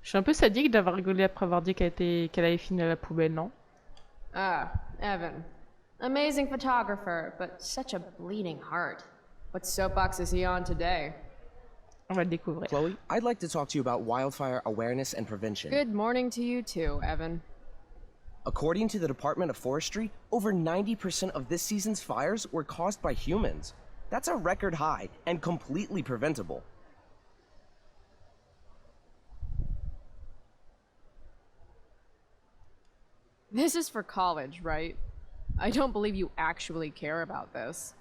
Je suis un peu sadique d'avoir rigolé après avoir dit qu'elle avait fini à la poubelle, non? Ah, Evan. Amazing photographer, but such a bleeding heart. What soapbox is he on today? On va le découvrir. Chloe, I'd like to talk to you about wildfire awareness and prevention. Good morning to you too, Evan. According to the Department of Forestry, over 90% of this season's fires were caused by humans. That's a record high and completely preventable. This is for college, right? I don't believe you actually care about this.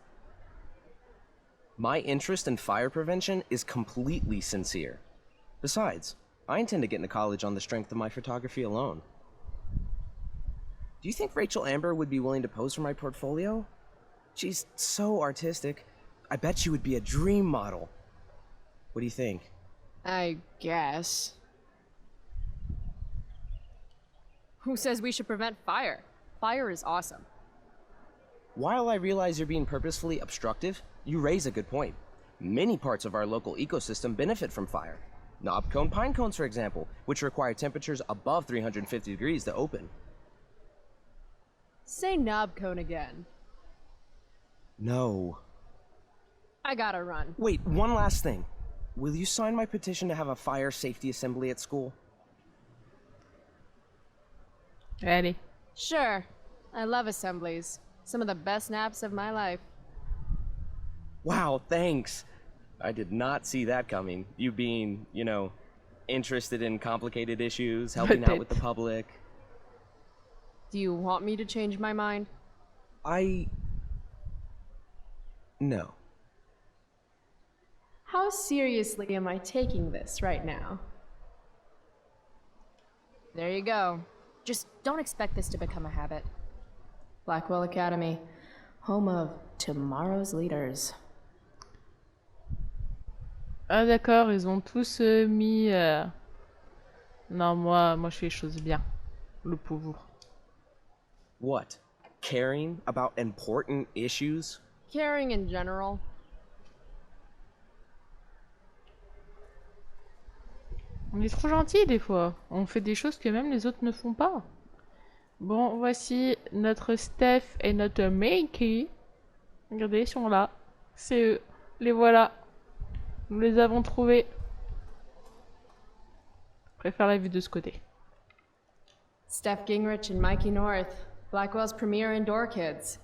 My interest in fire prevention is completely sincere. Besides, I intend to get into college on the strength of my photography alone. Do you think Rachel Amber would be willing to pose for my portfolio? She's so artistic. I bet she would be a dream model. What do you think? I guess. Who says we should prevent fire? Fire is awesome. While I realize you're being purposefully obstructive, you raise a good point. Many parts of our local ecosystem benefit from fire. Knobcone pine cones, for example, which require temperatures above 350 degrees to open. Say knob cone again. No. I gotta run. Wait, one last thing. Will you sign my petition to have a fire safety assembly at school? Allez. Sure. I love assemblies. Some of the best naps of my life. Wow, thanks. I did not see that coming. You being, you know, interested in complicated issues, helping out with the public. Do you want me to change my mind? No. How seriously am I taking this right now? There you go. Just don't expect this to become a habit. Blackwell Academy, home of tomorrow's leaders. Ah d'accord, ils ont tous mis... Non, moi je fais les choses bien. Le pauvre. What? Caring about important issues? Caring in general. On est trop gentils des fois. On fait des choses que même les autres ne font pas. Bon, voici notre Steph et notre Makey. Regardez, ils sont là. C'est eux. Les voilà. Nous les avons trouvés. Je préfère la vue de ce côté. Steph Gingrich and Mikey North, Blackwell's premier indoor kids.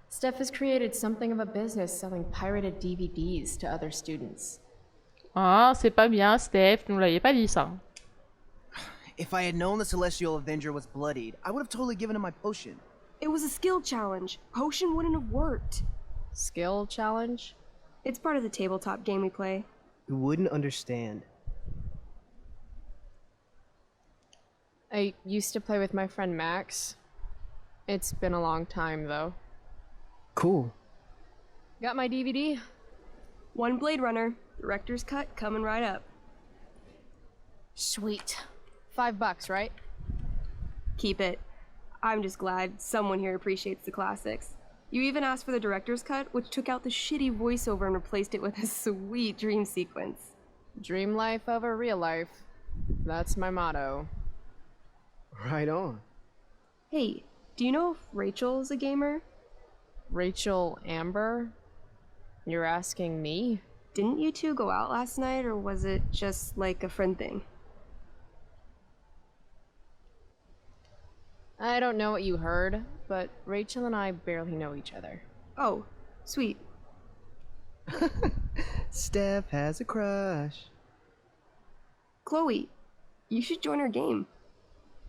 Steph has created something of a business selling pirated DVDs to other students. Ah, c'est pas bien, Steph. Nous l'aviez pas dit ça. If I had known the Celestial Avenger was bloodied, I would have totally given him my potion. It was a skill challenge. Potion wouldn't have worked. Skill challenge? It's part of the tabletop game we play. You wouldn't understand. I used to play with my friend Max. It's been a long time, though. Cool. Got my DVD? One Blade Runner, director's cut coming right up. Sweet. $5, right? Keep it. I'm just glad someone here appreciates the classics. You even asked for the director's cut, which took out the shitty voiceover and replaced it with a sweet dream sequence. Dream life over real life. That's my motto. Right on. Hey, do you know if Rachel's a gamer? Rachel Amber? You're asking me? Didn't you two go out last night, or was it just like a friend thing? I don't know what you heard, but Rachel and I barely know each other. Oh, sweet. Steph has a crush. Chloe, you should join our game.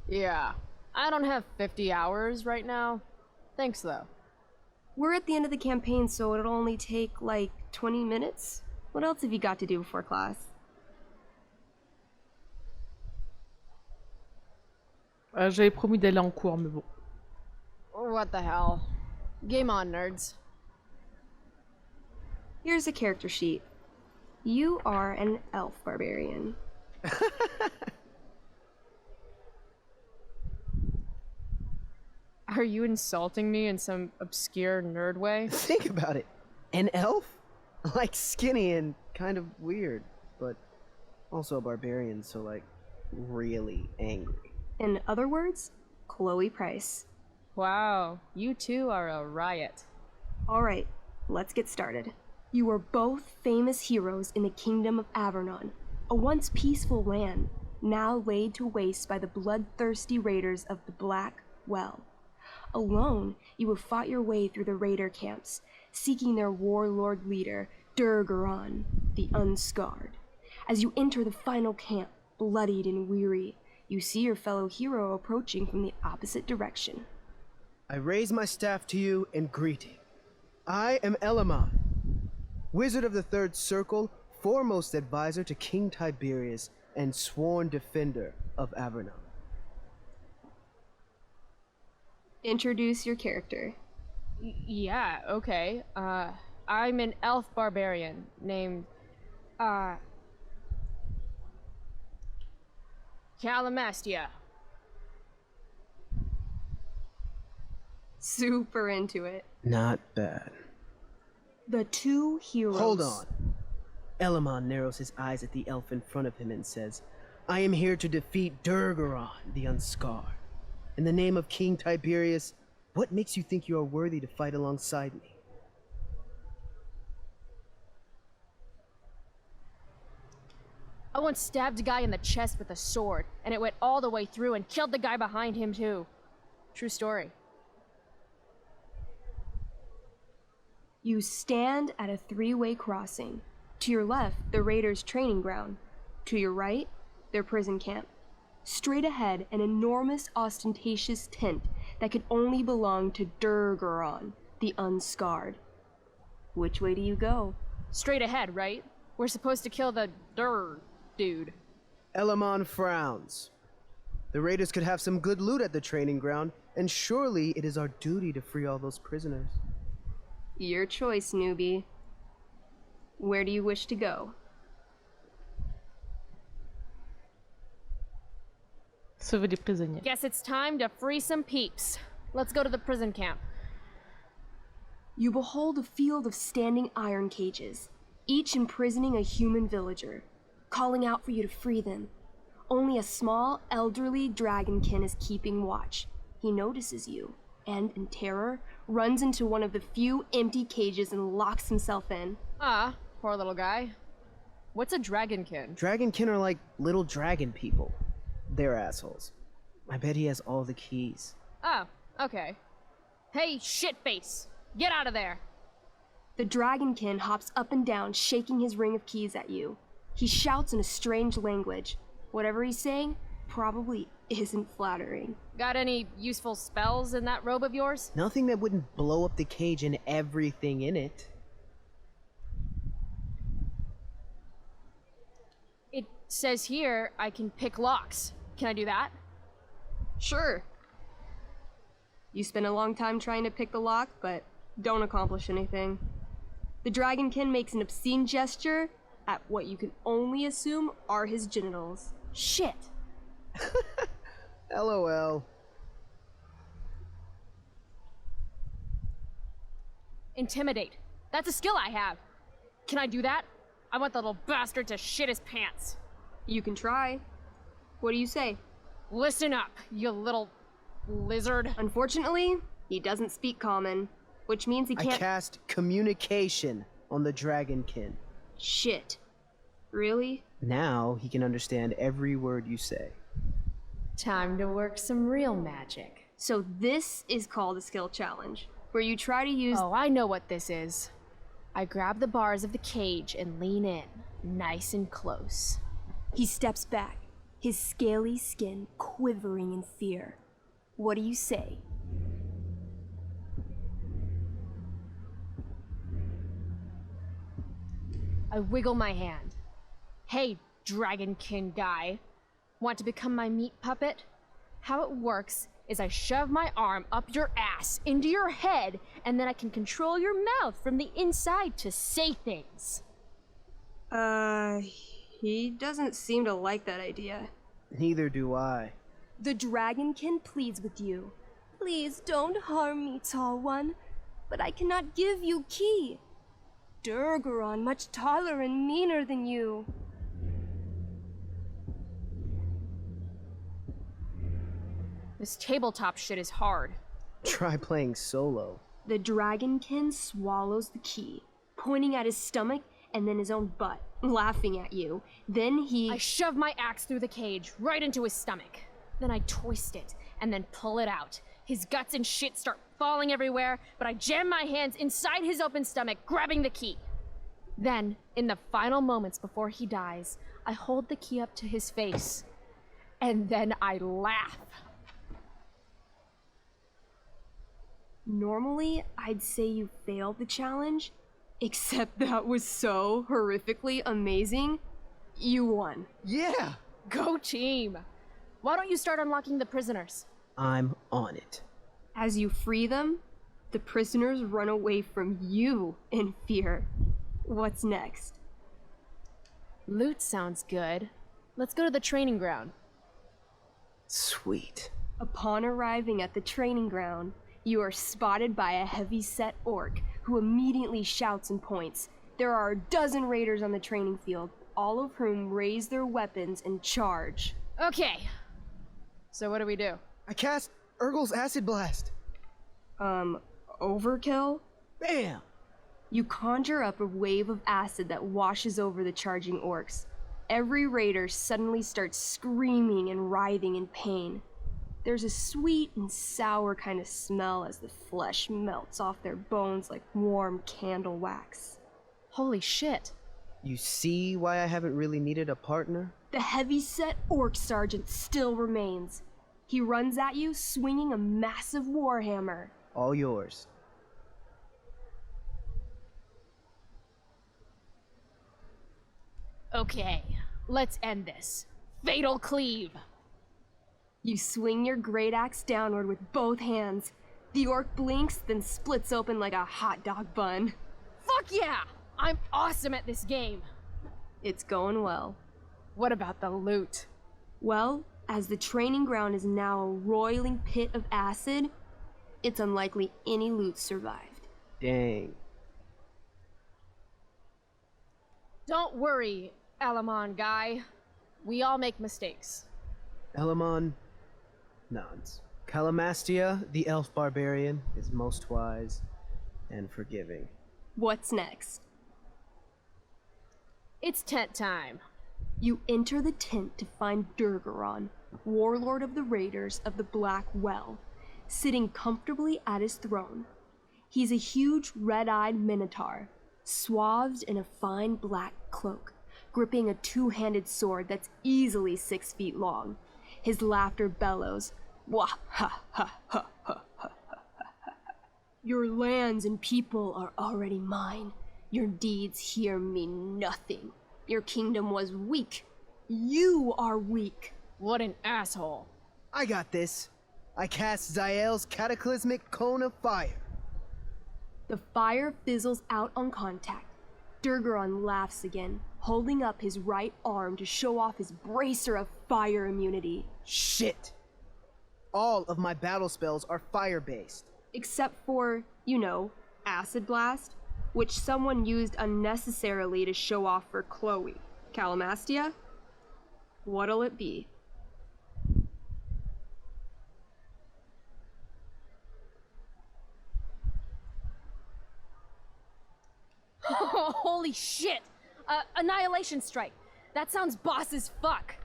Yeah, I don't have 50 hours right now. Thanks, though. We're at the end of the campaign, so it'll only take, like, 20 minutes. What else have you got to do before class? J'avais promis d'aller en cours, mais bon. What the hell? Game on, nerds. Here's a character sheet. You are an elf barbarian. Are you insulting me in some obscure nerd way? Think about it. An elf? Like skinny and kind of weird, but also a barbarian, so like really angry. In other words, Chloe Price. Wow, you two are a riot. Alright, let's get started. You are both famous heroes in the kingdom of Avernon, a once peaceful land, now laid to waste by the bloodthirsty raiders of the Black Well. Alone, you have fought your way through the raider camps, seeking their warlord leader, Durgaron, the Unscarred. As you enter the final camp, bloodied and weary, you see your fellow hero approaching from the opposite direction. I raise my staff to you in greeting. I am Elamon, wizard of the Third Circle, foremost advisor to King Tiberius, and sworn defender of Avernon. Introduce your character. Yeah, okay. I'm an elf barbarian named, Calamastia. Super into it. Not bad. The two heroes. Hold on. Elamon narrows his eyes at the elf in front of him and says, I am here to defeat Durgaron, the Unscarred. In the name of King Tiberius, what makes you think you are worthy to fight alongside me? I once stabbed a guy in the chest with a sword, and it went all the way through and killed the guy behind him too. True story. You stand at a three-way crossing. To your left, the Raiders' training ground. To your right, their prison camp. Straight ahead, an enormous, ostentatious tent that could only belong to Durgaron, the Unscarred. Which way do you go? Straight ahead, right? We're supposed to kill the dude. Elamon frowns. The Raiders could have some good loot at the training ground, and surely it is our duty to free all those prisoners. Your choice, newbie. Where do you wish to go? Sauver les prisonniers. Guess it's time to free some peeps. Let's go to the prison camp. You behold a field of standing iron cages, each imprisoning a human villager, calling out for you to free them. Only a small, elderly dragonkin is keeping watch. He notices you, and in terror, runs into one of the few empty cages and locks himself in. Ah, poor little guy. What's a dragonkin? Dragonkin are like little dragon people. They're assholes. I bet he has all the keys. Oh, okay. Hey, shitface! Get out of there! The dragonkin hops up and down, shaking his ring of keys at you. He shouts in a strange language. Whatever he's saying probably isn't flattering. Got any useful spells in that robe of yours? Nothing that wouldn't blow up the cage and everything in it. It says here I can pick locks. Can I do that? Sure. You spend a long time trying to pick the lock, but don't accomplish anything. The dragonkin makes an obscene gesture at what you can only assume are his genitals. Shit! LOL. Intimidate. That's a skill I have. Can I do that? I want the little bastard to shit his pants. You can try. What do you say? Listen up, you little lizard. Unfortunately, he doesn't speak common, which means he can't— I cast communication on the dragonkin. Shit. Really? Now he can understand every word you say. Time to work some real magic. So this is called a skill challenge, where you try to use— Oh, I know what this is. I grab the bars of the cage and lean in, nice and close. He steps back, his scaly skin quivering in fear. What do you say? I wiggle my hand. Hey, dragonkin guy. Want to become my meat puppet? How it works is I shove my arm up your ass into your head, and then I can control your mouth from the inside to say things. He doesn't seem to like that idea. Neither do I. The dragonkin pleads with you. Please don't harm me, tall one, but I cannot give you key. Durgaron much taller and meaner than you. This tabletop shit is hard. Try playing solo. The dragonkin swallows the key, pointing at his stomach and then his own butt, laughing at you. Then I shove my axe through the cage, right into his stomach. Then I twist it, and then pull it out. His guts and shit start falling everywhere, but I jam my hands inside his open stomach, grabbing the key. Then, in the final moments before he dies, I hold the key up to his face, and then I laugh. Normally, I'd say you failed the challenge, except that was so horrifically amazing. You won. Yeah! Go team! Why don't you start unlocking the prisoners? I'm on it. As you free them, the prisoners run away from you in fear. What's next? Loot sounds good. Let's go to the training ground. Sweet. Upon arriving at the training ground, You are spotted by a heavy-set orc who immediately shouts and points. There are a dozen raiders on the training field, all of whom raise their weapons and charge. Okay. So what do we do? I cast Urgel's Acid Blast. Overkill? Bam! You conjure up a wave of acid that washes over the charging orcs. Every raider suddenly starts screaming and writhing in pain. There's a sweet and sour kind of smell as the flesh melts off their bones like warm candle wax. Holy shit. You see why I haven't really needed a partner? The heavy-set orc sergeant still remains. He runs at you, swinging a massive warhammer. All yours. Okay, let's end this. Fatal cleave. You swing your great axe downward with both hands. The orc blinks, then splits open like a hot dog bun. Fuck yeah! I'm awesome at this game. It's going well. What about the loot? Well, as the training ground is now a roiling pit of acid, it's unlikely any loot survived. Dang. Don't worry, Alamon guy. We all make mistakes. Elamon nods. Calamastia, the elf barbarian, is most wise and forgiving. What's next? It's tent time. You enter the tent to find Durgaron, warlord of the Raiders of the Black Well, sitting comfortably at his throne. He's a huge red-eyed minotaur, swathed in a fine black cloak, gripping a two-handed sword that's easily 6 feet long. His laughter bellows, wah ha ha ha ha ha ha. Your lands and people are already mine. Your deeds here mean nothing. Your kingdom was weak. You are weak. What an asshole. I got this. I cast Zael's cataclysmic cone of fire. The fire fizzles out on contact. Durgaron laughs again, holding up his right arm to show off his bracer of fire immunity. Shit! All of my battle spells are fire-based. Except for, you know, Acid Blast, which someone used unnecessarily to show off for Chloe. Calamastia? What'll it be? Holy shit! Annihilation Strike. That sounds boss as fuck.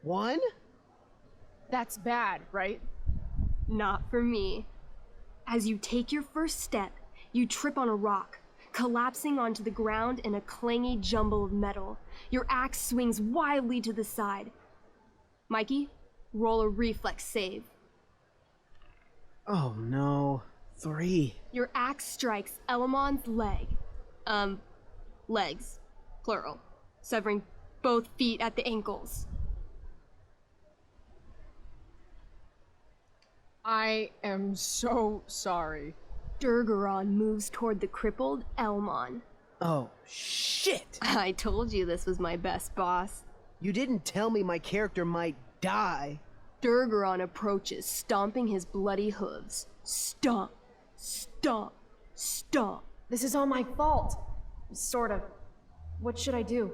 One? That's bad, right? Not for me. As you take your first step, you trip on a rock, collapsing onto the ground in a clangy jumble of metal. Your axe swings wildly to the side. Mikey, roll a reflex save. Oh no. 3. Your axe strikes Elamon's leg. Legs. Plural. Severing both feet at the ankles. I am so sorry. Durgaron moves toward the crippled Elmon. Oh, shit! I told you this was my best boss. You didn't tell me my character might die. Durgaron approaches, stomping his bloody hooves. Stomp, stomp, stomp. This is all my fault. Sort of. What should I do?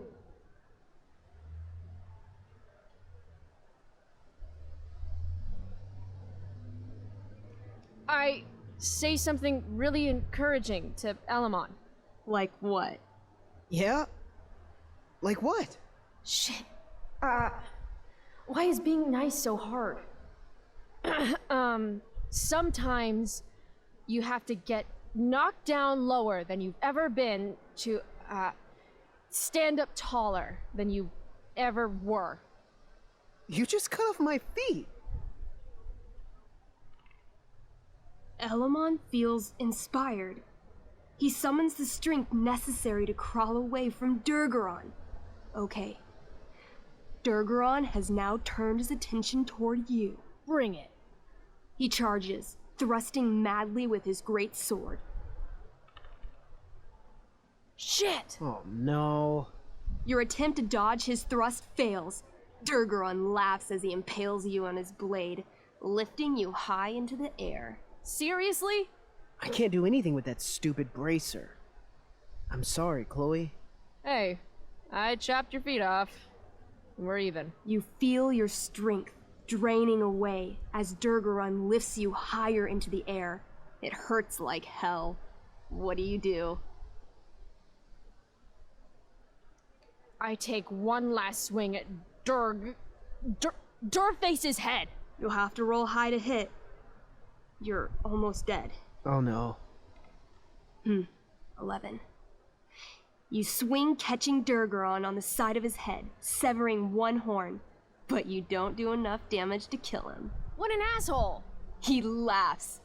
I say something really encouraging to Alamon. Like what? Yeah? Like what? Shit. Why is being nice so hard? Sometimes you have to get knocked down lower than you've ever been to, stand up taller than you ever were. You just cut off my feet. Elamon feels inspired. He summons the strength necessary to crawl away from Durgaron. Okay. Durgaron has now turned his attention toward you. Bring it. He charges, thrusting madly with his great sword. Shit! Oh no. Your attempt to dodge his thrust fails. Durgaron laughs as he impales you on his blade, lifting you high into the air. Seriously? I can't do anything with that stupid bracer. I'm sorry, Chloe. Hey, I chopped your feet off. We're even. You feel your strength draining away as Durgaron lifts you higher into the air. It hurts like hell. What do? I take one last swing at Durface's head. You'll have to roll high to hit. You're almost dead. Oh no. 11. You swing, catching Durgaron on the side of his head, severing one horn, but you don't do enough damage to kill him. What an asshole! He laughs,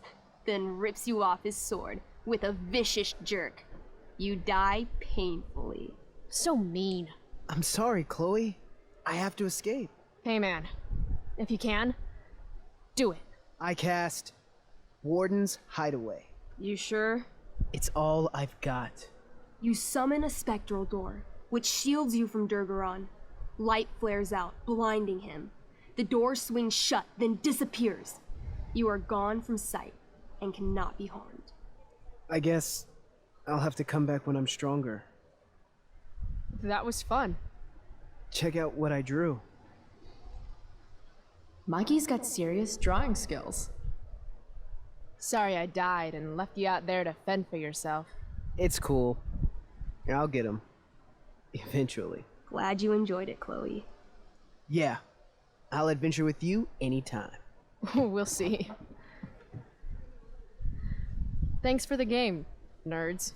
then rips you off his sword with a vicious jerk. You die painfully. So mean. I'm sorry, Chloe. I have to escape. Hey man, if you can, do it. I cast Warden's Hideaway. You sure? It's all I've got. You summon a spectral door, which shields you from Durgaron. Light flares out, blinding him. The door swings shut, then disappears. You are gone from sight and cannot be harmed. I guess I'll have to come back when I'm stronger. That was fun. Check out what I drew. Mikey's got serious drawing skills. Sorry I died and left you out there to fend for yourself. It's cool. I'll get him. Eventually. Glad you enjoyed it, Chloe. Yeah. I'll adventure with you anytime. We'll see. Thanks for the game, nerds.